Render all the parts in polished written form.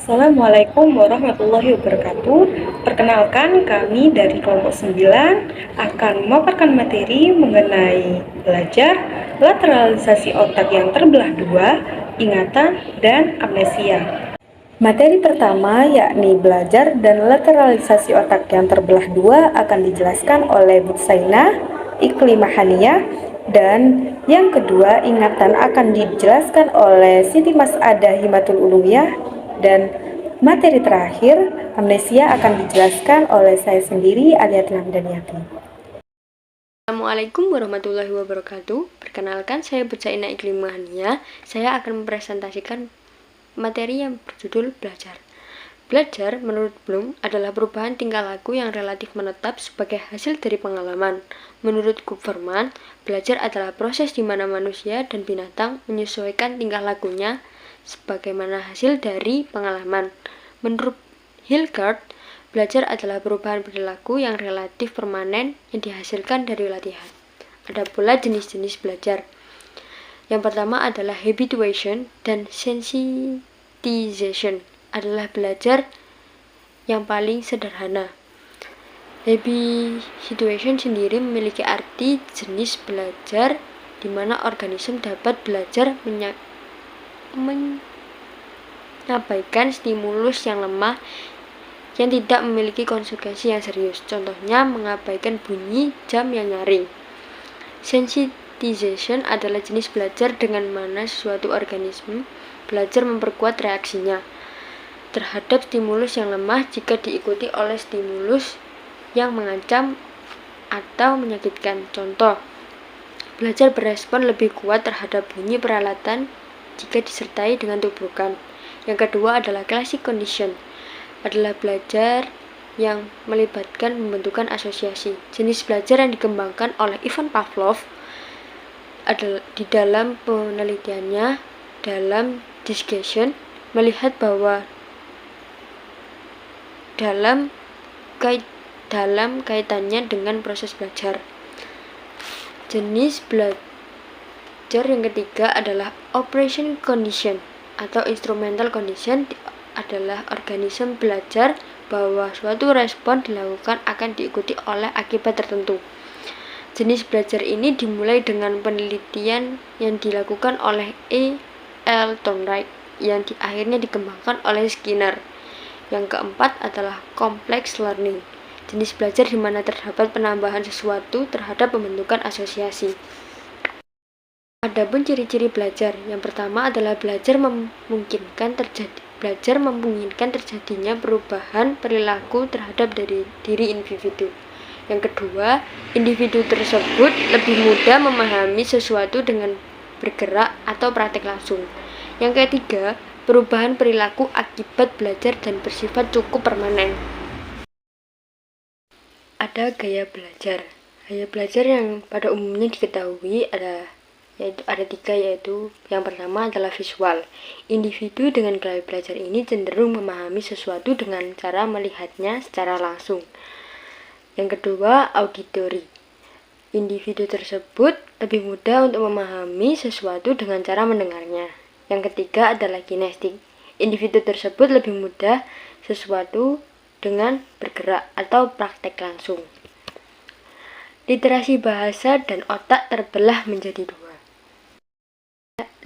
Assalamualaikum warahmatullahi wabarakatuh. Perkenalkan, kami dari kelompok 9 akan memaparkan materi mengenai belajar lateralisasi otak yang terbelah dua, ingatan, dan amnesia. Materi pertama yakni belajar dan lateralisasi otak yang terbelah dua akan dijelaskan oleh Bu Saina Iklimahaniyah, dan yang kedua ingatan akan dijelaskan oleh Siti Mas'adah Himatul Ulumiyah, dan materi terakhir amnesia akan dijelaskan oleh saya sendiri Aliatul Hamdaniyati. Assalamualaikum warahmatullahi wabarakatuh. Perkenalkan, saya Bu Saina Iklimahaniyah. Saya akan mempresentasikan materi yang berjudul belajar. Belajar menurut Bloom adalah perubahan tingkah laku yang relatif menetap sebagai hasil dari pengalaman. Menurut Kupferman, belajar adalah proses di mana manusia dan binatang menyesuaikan tingkah lakunya sebagaimana hasil dari pengalaman. Menurut Hilgard, belajar adalah perubahan perilaku yang relatif permanen yang dihasilkan dari latihan. Ada pula jenis-jenis belajar. Yang pertama adalah habituation dan sensitization, adalah belajar yang paling sederhana. Habituation sendiri memiliki arti jenis belajar di mana organisme dapat belajar mengabaikan stimulus yang lemah yang tidak memiliki konsekuensi yang serius. Contohnya, mengabaikan bunyi jam yang nyaring. Sensitization adalah jenis belajar dengan mana suatu organisme belajar memperkuat reaksinya terhadap stimulus yang lemah jika diikuti oleh stimulus yang mengancam atau menyakitkan. Contoh, belajar berespon lebih kuat terhadap bunyi peralatan jika disertai dengan tubrukan. Yang kedua adalah classic condition, adalah belajar yang melibatkan pembentukan asosiasi. Jenis belajar yang dikembangkan oleh Ivan Pavlov adalah di dalam penelitiannya dalam discussion melihat bahwa dalam kaitannya dengan proses belajar. Jenis belajar yang ketiga adalah operation condition atau instrumental condition, adalah organisme belajar bahwa suatu respon dilakukan akan diikuti oleh akibat tertentu. Jenis belajar ini dimulai dengan penelitian yang dilakukan oleh E. L. Thorndike yang akhirnya dikembangkan oleh Skinner. Yang keempat adalah complex learning, jenis belajar di mana terdapat penambahan sesuatu terhadap pembentukan asosiasi. Adapun ciri-ciri belajar, yang pertama adalah belajar memungkinkan terjadinya perubahan perilaku terhadap diri individu. Yang kedua, individu tersebut lebih mudah memahami sesuatu dengan bergerak atau praktek langsung. Yang ketiga, perubahan perilaku akibat belajar dan bersifat cukup permanen. Ada gaya belajar. Gaya belajar yang pada umumnya diketahui ada tiga, yaitu yang pertama adalah visual. Individu dengan gaya belajar ini cenderung memahami sesuatu dengan cara melihatnya secara langsung. Yang kedua, auditory. Individu tersebut lebih mudah untuk memahami sesuatu dengan cara mendengarnya. Yang ketiga adalah kinestik. Individu tersebut lebih mudah sesuatu dengan bergerak atau praktek langsung. Literasi bahasa dan otak terbelah menjadi dua.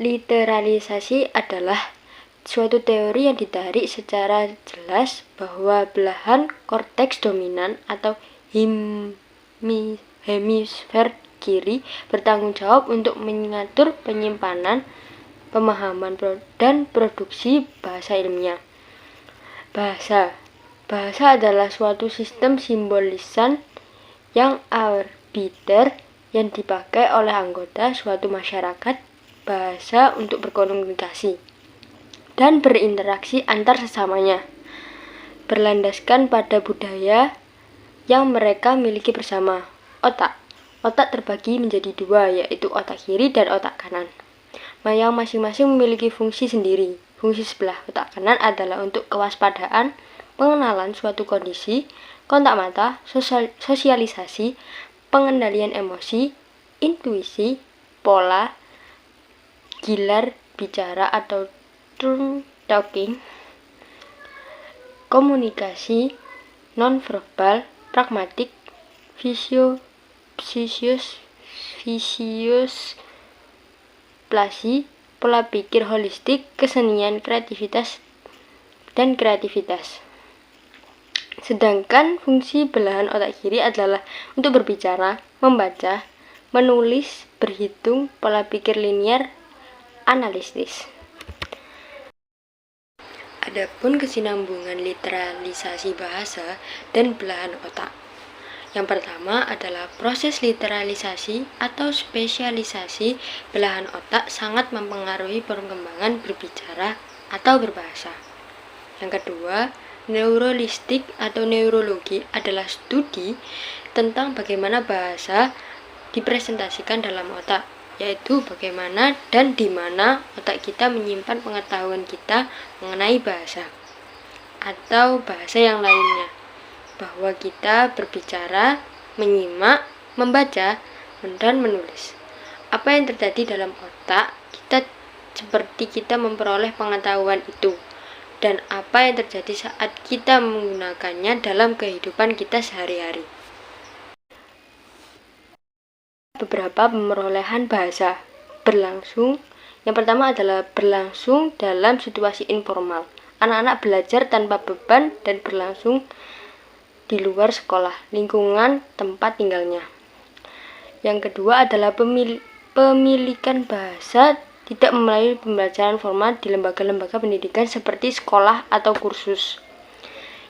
Literalisasi adalah suatu teori yang ditarik secara jelas bahwa belahan korteks dominan atau hemisfer kiri bertanggung jawab untuk mengatur penyimpanan, pemahaman, dan produksi bahasa ilmiah. Bahasa adalah suatu sistem simbol lisan yang arbiter yang dipakai oleh anggota suatu masyarakat bahasa untuk berkomunikasi dan berinteraksi antar sesamanya, berlandaskan pada budaya yang mereka miliki bersama. Otak terbagi menjadi dua, yaitu otak kiri dan otak kanan, yang masing-masing memiliki fungsi sendiri. Fungsi sebelah otak kanan adalah untuk kewaspadaan, pengenalan suatu kondisi, kontak mata, sosialisasi, pengendalian emosi, intuisi, pola, gilar bicara atau turn talking, komunikasi, nonverbal, pragmatik, plasi, pola pikir holistik, kesenian, dan kreativitas. Sedangkan fungsi belahan otak kiri adalah untuk berbicara, membaca, menulis, berhitung, pola pikir linear, analisis. Adapun kesinambungan literalisasi bahasa dan belahan otak. Yang pertama adalah proses literalisasi atau spesialisasi belahan otak sangat mempengaruhi perkembangan berbicara atau berbahasa. Yang kedua, neurolistik atau neurologi adalah studi tentang bagaimana bahasa dipresentasikan dalam otak, yaitu bagaimana dan di mana otak kita menyimpan pengetahuan kita mengenai bahasa atau bahasa yang lainnya, bahwa kita berbicara, menyimak, membaca, dan menulis. Apa yang terjadi dalam otak kita seperti kita memperoleh pengetahuan itu, dan apa yang terjadi saat kita menggunakannya dalam kehidupan kita sehari-hari. Beberapa pemerolehan bahasa berlangsung. Yang pertama adalah berlangsung dalam situasi informal. Anak-anak belajar tanpa beban dan berlangsung di luar sekolah, lingkungan tempat tinggalnya. Yang kedua adalah pemilikan bahasa tidak melalui pembelajaran formal di lembaga-lembaga pendidikan seperti sekolah atau kursus.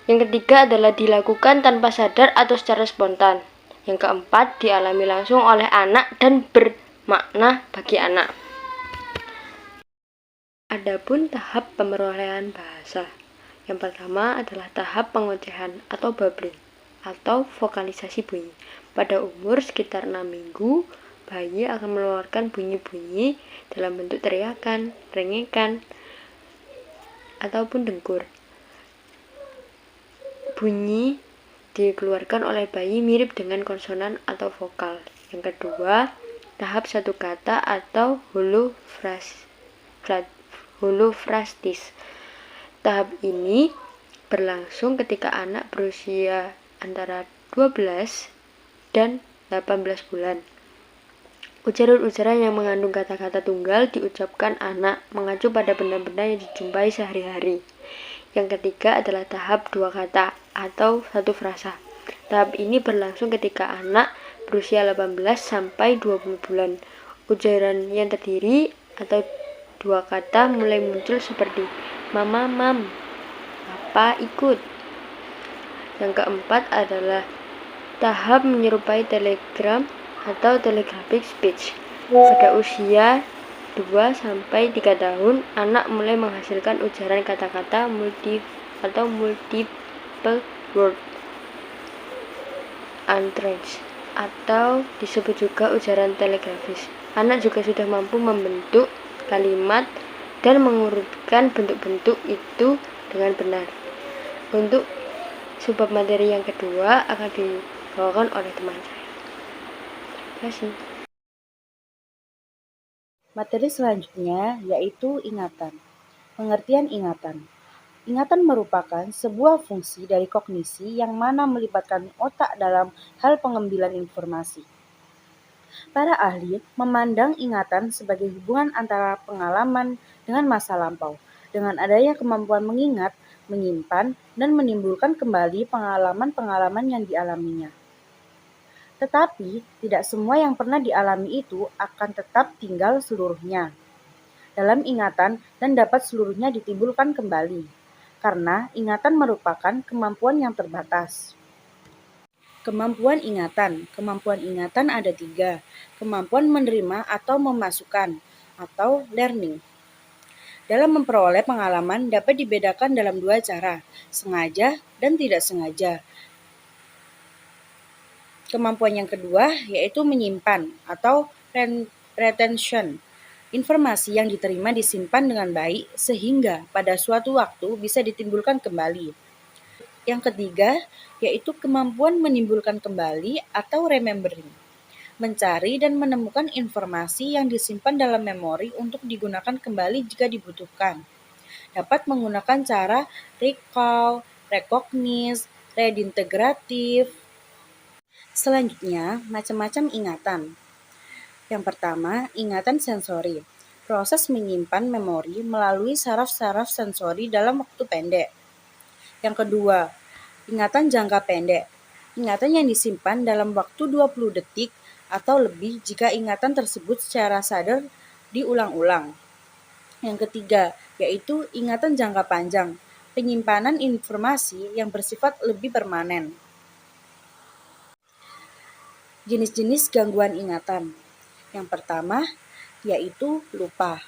Yang ketiga adalah dilakukan tanpa sadar atau secara spontan. Yang keempat, dialami langsung oleh anak dan bermakna bagi anak. Adapun tahap pemerolehan bahasa. Yang pertama adalah tahap pengocehan atau babbling atau vokalisasi bunyi. Pada umur sekitar 6 minggu, bayi akan mengeluarkan bunyi-bunyi dalam bentuk teriakan, rengekan, ataupun dengkur. Bunyi dikeluarkan oleh bayi mirip dengan konsonan atau vokal. Yang kedua, tahap satu kata atau holofrastis. Tahap ini berlangsung ketika anak berusia antara 12 dan 18 bulan. Ujaran-ujaran yang mengandung kata-kata tunggal diucapkan anak mengacu pada benda-benda yang dijumpai sehari-hari. Yang ketiga adalah tahap dua kata atau satu frasa. Tahap ini berlangsung ketika anak berusia 18 sampai 20 bulan. Ujaran yang terdiri atau dua kata mulai muncul seperti mama, mam, papa, ikut. Yang keempat adalah tahap menyerupai telegram atau telegraphic speech. Pada usia 2-3 tahun, anak mulai menghasilkan ujaran kata-kata multiple word utterance atau disebut juga ujaran telegrafis. Anak juga sudah mampu membentuk kalimat dan mengurutkan bentuk-bentuk itu dengan benar. Untuk subbab materi yang kedua akan dibawakan oleh teman saya. Terima kasih. Materi selanjutnya yaitu ingatan. Pengertian ingatan. Ingatan merupakan sebuah fungsi dari kognisi yang mana melibatkan otak dalam hal pengambilan informasi. Para ahli memandang ingatan sebagai hubungan antara pengalaman dengan masa lampau. Dengan adanya kemampuan mengingat, menyimpan, dan menimbulkan kembali pengalaman-pengalaman yang dialaminya. Tetapi, tidak semua yang pernah dialami itu akan tetap tinggal seluruhnya dalam ingatan dan dapat seluruhnya ditimbulkan kembali, karena ingatan merupakan kemampuan yang terbatas. Kemampuan ingatan ada 3, kemampuan menerima atau memasukkan, atau learning. Dalam memperoleh pengalaman dapat dibedakan dalam 2 cara, sengaja dan tidak sengaja. Kemampuan yang kedua yaitu menyimpan atau retention. Informasi yang diterima disimpan dengan baik sehingga pada suatu waktu bisa ditimbulkan kembali. Yang ketiga yaitu kemampuan menimbulkan kembali atau remembering. Mencari dan menemukan informasi yang disimpan dalam memori untuk digunakan kembali jika dibutuhkan. Dapat menggunakan cara recall, rekognis, redintegratif. Selanjutnya, macam-macam ingatan. Yang pertama, ingatan sensori. Proses menyimpan memori melalui saraf-saraf sensori dalam waktu pendek. Yang kedua, ingatan jangka pendek. Ingatan yang disimpan dalam waktu 20 detik atau lebih jika ingatan tersebut secara sadar diulang-ulang. Yang ketiga, yaitu ingatan jangka panjang. Penyimpanan informasi yang bersifat lebih permanen. Jenis-jenis gangguan ingatan. Yang pertama, yaitu lupa.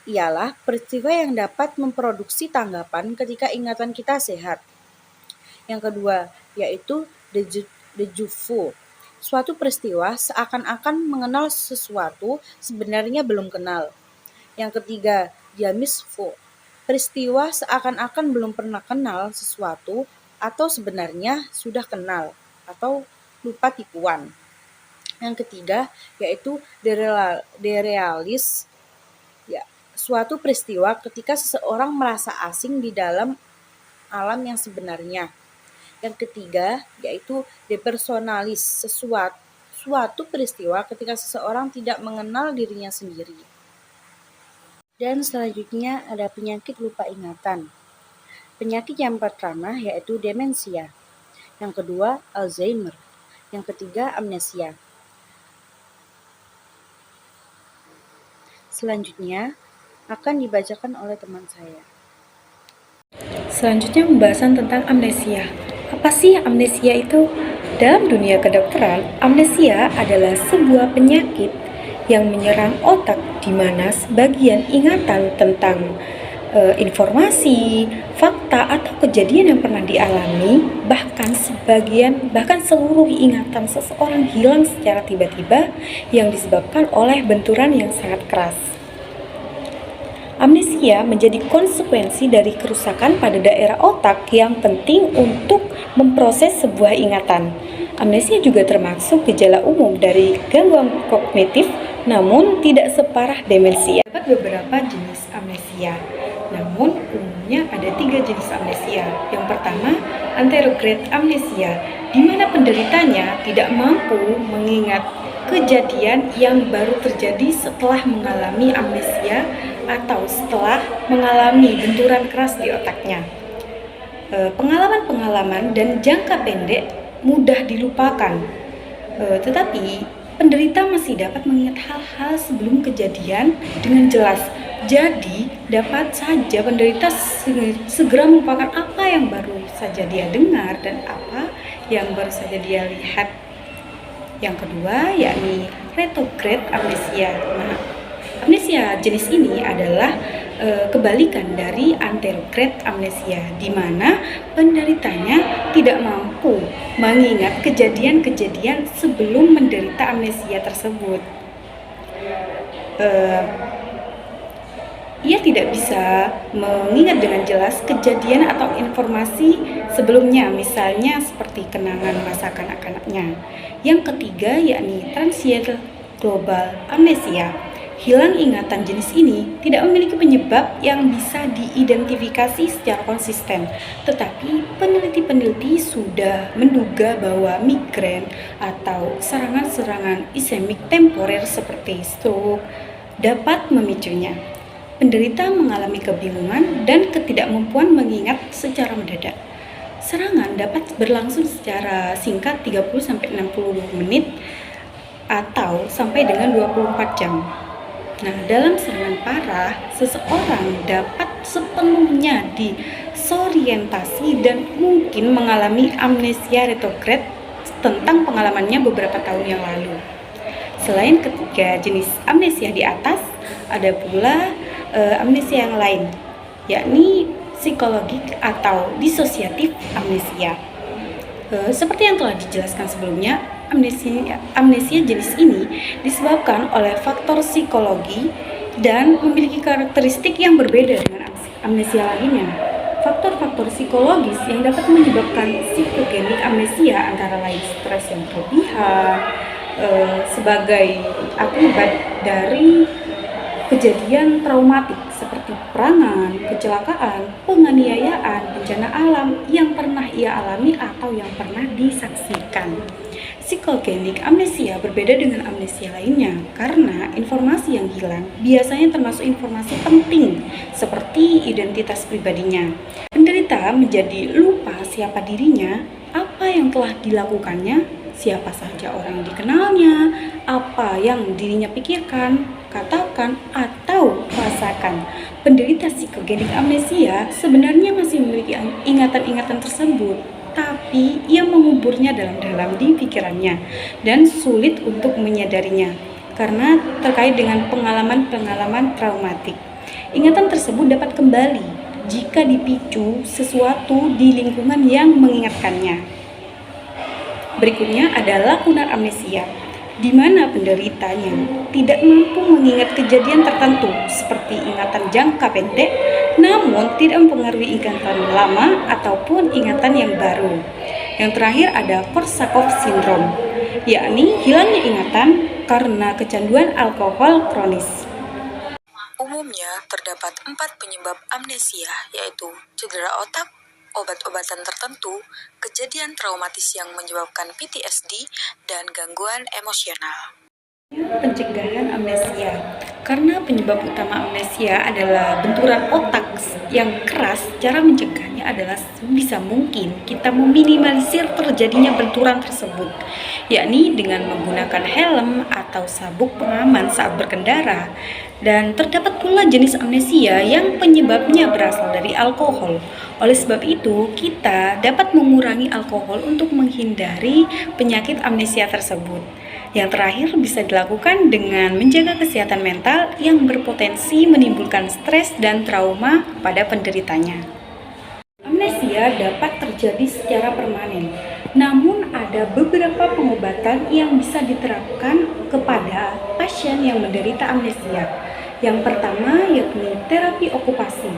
Ialah peristiwa yang dapat memproduksi tanggapan ketika ingatan kita sehat. Yang kedua, yaitu deja vu. Suatu peristiwa seakan-akan mengenal sesuatu sebenarnya belum kenal. Yang ketiga, déjà vu. Peristiwa seakan-akan belum pernah kenal sesuatu atau sebenarnya sudah kenal atau lupa tipuan. Yang ketiga, yaitu derealis. Ya, suatu peristiwa ketika seseorang merasa asing di dalam alam yang sebenarnya. Yang ketiga, yaitu depersonalis. Suatu peristiwa ketika seseorang tidak mengenal dirinya sendiri. Dan selanjutnya ada penyakit lupa ingatan. Penyakit yang pertama yaitu demensia. Yang kedua, Alzheimer. Yang ketiga, amnesia. Selanjutnya akan dibacakan oleh teman saya. Selanjutnya pembahasan tentang amnesia. Apa sih amnesia itu? Dalam dunia kedokteran, amnesia adalah sebuah penyakit yang menyerang otak di mana sebagian ingatan tentang informasi, fakta atau kejadian yang pernah dialami, bahkan seluruh ingatan seseorang hilang secara tiba-tiba yang disebabkan oleh benturan yang sangat keras. Amnesia menjadi konsekuensi dari kerusakan pada daerah otak yang penting untuk memproses sebuah ingatan. Amnesia juga termasuk gejala umum dari gangguan kognitif, namun tidak separah demensia. Terdapat beberapa jenis amnesia, namun umumnya ada 3 jenis amnesia. Yang pertama, anterograde amnesia, di mana penderitanya tidak mampu mengingat kejadian yang baru terjadi setelah mengalami amnesia atau setelah mengalami benturan keras di otaknya. Pengalaman-pengalaman dan jangka pendek mudah dilupakan, tetapi penderita masih dapat mengingat hal-hal sebelum kejadian dengan jelas. Jadi, dapat saja penderita segera melupakan apa yang baru saja dia dengar dan apa yang baru saja dia lihat. Yang kedua, yakni retrograde amnesia. Nah, amnesia jenis ini adalah kebalikan dari anterograde amnesia, di mana penderitanya tidak mampu mengingat kejadian-kejadian sebelum menderita amnesia tersebut. Ia tidak bisa mengingat dengan jelas kejadian atau informasi sebelumnya, misalnya seperti kenangan masa kanak-kanaknya. Yang ketiga, yakni transient global amnesia. Hilang ingatan jenis ini tidak memiliki penyebab yang bisa diidentifikasi secara konsisten, tetapi peneliti-peneliti sudah menduga bahwa migrain atau serangan-serangan ischemic temporer seperti stroke dapat memicunya. Penderita mengalami kebingungan dan ketidakmampuan mengingat secara mendadak. Serangan dapat berlangsung secara singkat 30-60 menit atau sampai dengan 24 jam. Nah, dalam serangan parah, seseorang dapat sepenuhnya disorientasi dan mungkin mengalami amnesia retrograde tentang pengalamannya beberapa tahun yang lalu. Selain ketiga jenis amnesia di atas, ada pula amnesia yang lain, yakni psikologik atau disosiatif amnesia. Seperti yang telah dijelaskan sebelumnya, amnesia jenis ini disebabkan oleh faktor psikologi dan memiliki karakteristik yang berbeda dengan amnesia lainnya. Faktor-faktor psikologis yang dapat menyebabkan psikogenik amnesia antara lain stres yang berlebihan sebagai akibat dari kejadian traumatik seperti peperangan, kecelakaan, penganiayaan, bencana alam yang pernah ia alami atau yang pernah disaksikan. Psikogenik amnesia berbeda dengan amnesia lainnya karena informasi yang hilang biasanya termasuk informasi penting seperti identitas pribadinya. Penderita menjadi lupa siapa dirinya, apa yang telah dilakukannya, siapa saja orang yang dikenalnya, apa yang dirinya pikirkan, katakan, atau rasakan. Penderita psikogenik amnesia sebenarnya masih memiliki ingatan-ingatan tersebut, tapi ia menguburnya dalam-dalam di pikirannya dan sulit untuk menyadarinya karena terkait dengan pengalaman-pengalaman traumatik. Ingatan tersebut dapat kembali jika dipicu sesuatu di lingkungan yang mengingatkannya. Berikutnya adalah lakunar amnesia, di mana penderitanya tidak mampu mengingat kejadian tertentu seperti ingatan jangka pendek, namun tidak mempengaruhi ingatan lama ataupun ingatan yang baru. Yang terakhir ada Korsakoff syndrome, yakni hilangnya ingatan karena kecanduan alkohol kronis. Umumnya terdapat 4 penyebab amnesia, yaitu cedera otak, obat-obatan tertentu, kejadian traumatis yang menyebabkan PTSD, dan gangguan emosional. Pencegahan amnesia. Karena penyebab utama amnesia adalah benturan otak yang keras, cara mencegahnya adalah sebisa mungkin kita meminimalisir terjadinya benturan tersebut, yakni dengan menggunakan helm atau sabuk pengaman saat berkendara. Dan terdapat pula jenis amnesia yang penyebabnya berasal dari alkohol. Oleh sebab itu, kita dapat mengurangi alkohol untuk menghindari penyakit amnesia tersebut. Yang terakhir bisa dilakukan dengan menjaga kesehatan mental yang berpotensi menimbulkan stres dan trauma pada penderitanya. Amnesia dapat terjadi secara permanen, namun ada beberapa pengobatan yang bisa diterapkan kepada pasien yang menderita amnesia. Yang pertama yakni terapi okupasi.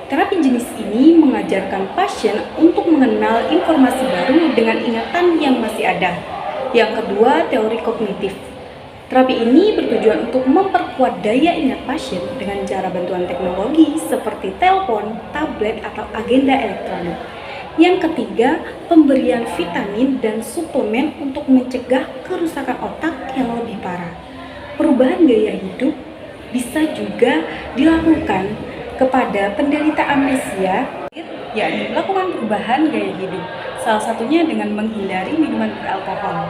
Terapi jenis ini mengajarkan pasien untuk mengenal informasi baru dengan ingatan yang masih ada. Yang kedua, teori kognitif. Terapi ini bertujuan untuk memperkuat daya ingat pasien dengan cara bantuan teknologi seperti telepon, tablet, atau agenda elektronik. Yang ketiga, pemberian vitamin dan suplemen untuk mencegah kerusakan otak yang lebih parah. Perubahan gaya hidup bisa juga dilakukan kepada penderita amnesia, yakni melakukan perubahan gaya hidup, salah satunya dengan menghindari minuman beralkohol.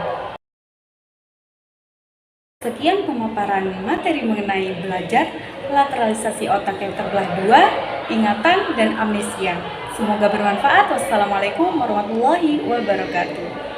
Sekian pemaparan materi mengenai belajar, lateralisasi otak yang terbelah dua, ingatan, dan amnesia. Semoga bermanfaat. Wassalamualaikum warahmatullahi wabarakatuh.